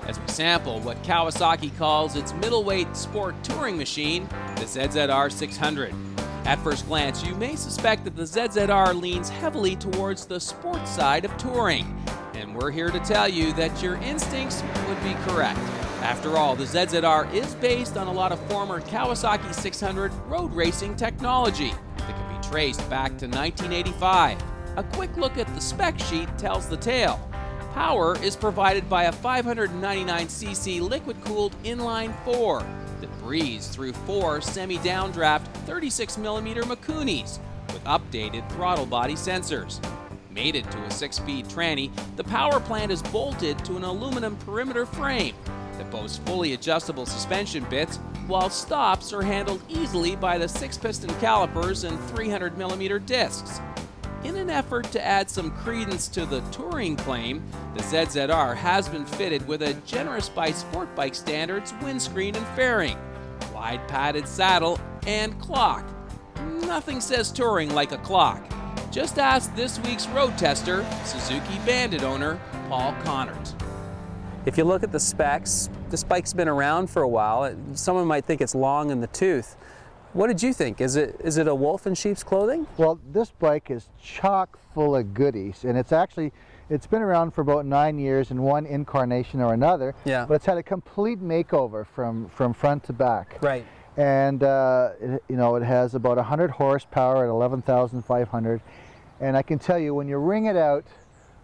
as we sample what Kawasaki calls its middleweight sport touring machine, the ZZR600. At first glance, you may suspect that the ZZR leans heavily towards the sports side of touring, and we're here to tell you that your instincts would be correct. After all, the ZZR is based on a lot of former Kawasaki 600 road racing technology that can be traced back to 1985. A quick look at the spec sheet tells the tale. Power is provided by a 599cc liquid-cooled inline-4 that breathes through 4 semi-downdraft 36mm Makunis with updated throttle body sensors. Mated to a 6-speed tranny, the power plant is bolted to an aluminum perimeter frame that boasts fully adjustable suspension bits, while stops are handled easily by the 6-piston calipers and 300mm discs. In an effort to add some credence to the touring claim, the ZZR has been fitted with a generous by sport bike standards windscreen and fairing, wide padded saddle, and clock. Nothing says touring like a clock. Just ask this week's road tester, Suzuki Bandit owner Paul Kahnert. If you look at the specs, this bike's been around for a while. Someone might think it's long in the tooth. What did you think? Is it a wolf in sheep's clothing? Well, this bike is chock full of goodies, and it's been around for about 9 years in one incarnation or another. Yeah. But it's had a complete makeover from front to back. Right. And it has about 100 horsepower at 11,500, and I can tell you, when you ring it out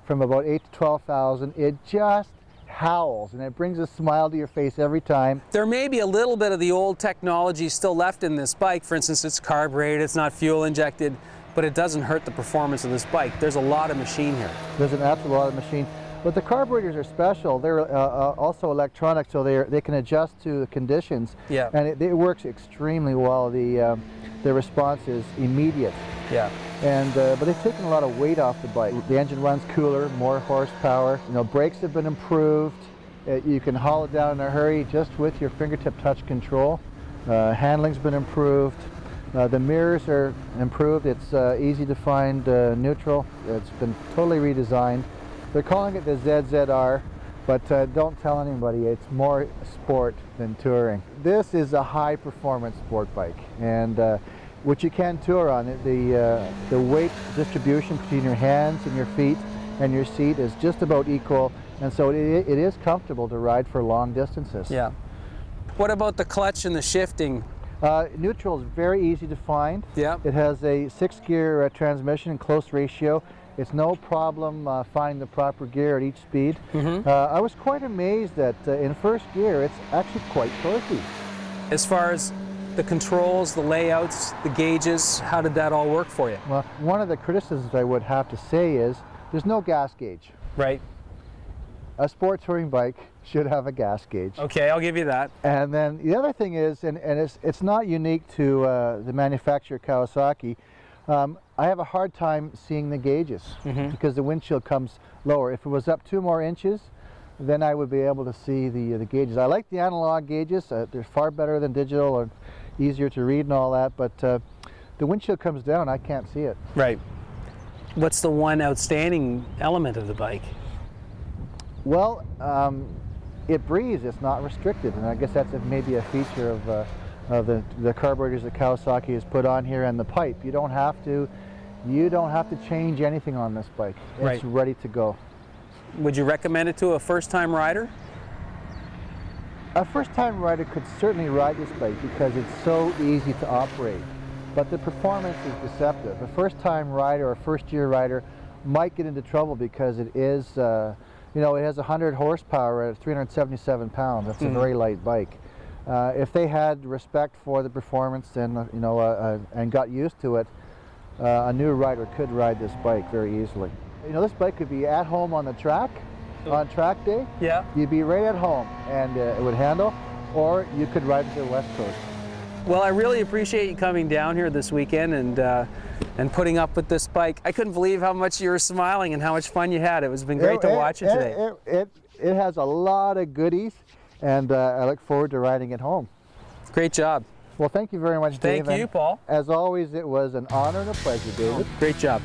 from about 8 to 12,000, it just howls, and it brings a smile to your face every time. There may be a little bit of the old technology still left in this bike. For instance, it's carbureted, it's not fuel injected, but it doesn't hurt the performance of this bike. There's a lot of machine here. There's an absolute lot of machine. But the carburetors are special. They're also electronic, so they can adjust to the conditions. Yeah. And it works extremely well. The response is immediate. Yeah. And but they've taken a lot of weight off the bike. The engine runs cooler, more horsepower. Brakes have been improved. You can haul it down in a hurry just with your fingertip touch control. Handling's been improved. The mirrors are improved. It's easy to find neutral. It's been totally redesigned. They're calling it the ZZR, but don't tell anybody. It's more sport than touring. This is a high-performance sport bike, and which you can tour on. The weight distribution between your hands and your feet and your seat is just about equal, and so it is comfortable to ride for long distances. Yeah. What about the clutch and the shifting? Neutral is very easy to find. Yeah. It has a 6-gear transmission in close ratio. It's no problem finding the proper gear at each speed. Mm-hmm. I was quite amazed that in first gear it's actually quite torquey. As far as the controls, the layouts, the gauges, how did that all work for you? Well, one of the criticisms I would have to say is there's no gas gauge. Right. A sport touring bike should have a gas gauge. Okay, I'll give you that. And then the other thing is, and it's not unique to the manufacturer Kawasaki, I have a hard time seeing the gauges because the windshield comes lower. If it was up 2 more inches, then I would be able to see the gauges. I like the analog gauges. They're far better than digital, or easier to read and all that, but the windshield comes down, I can't see it. Right. What's the one outstanding element of the bike? Well, it breathes. It's not restricted, and I guess that's maybe a feature of the carburetors that Kawasaki has put on here, and the pipe. You don't have to change anything on this bike. It's ready to go. Would you recommend it to a first-time rider? A first-time rider could certainly ride this bike because it's so easy to operate, but the performance is deceptive. A first-time rider or a first-year rider might get into trouble because it is, it has 100 horsepower at 377 pounds. That's a very light bike. If they had respect for the performance and and got used to it, a new rider could ride this bike very easily. This bike could be at home on the track, on track day. Yeah. You'd be right at home, and it would handle, or you could ride to the West Coast. Well, I really appreciate you coming down here this weekend and putting up with this bike. I couldn't believe how much you were smiling and how much fun you had. It's been great to watch it today. It has a lot of goodies, and I look forward to riding it home. Great job. Well, thank you very much, Dave. Thank you, Paul. As always, it was an honor and a pleasure, David. Great job.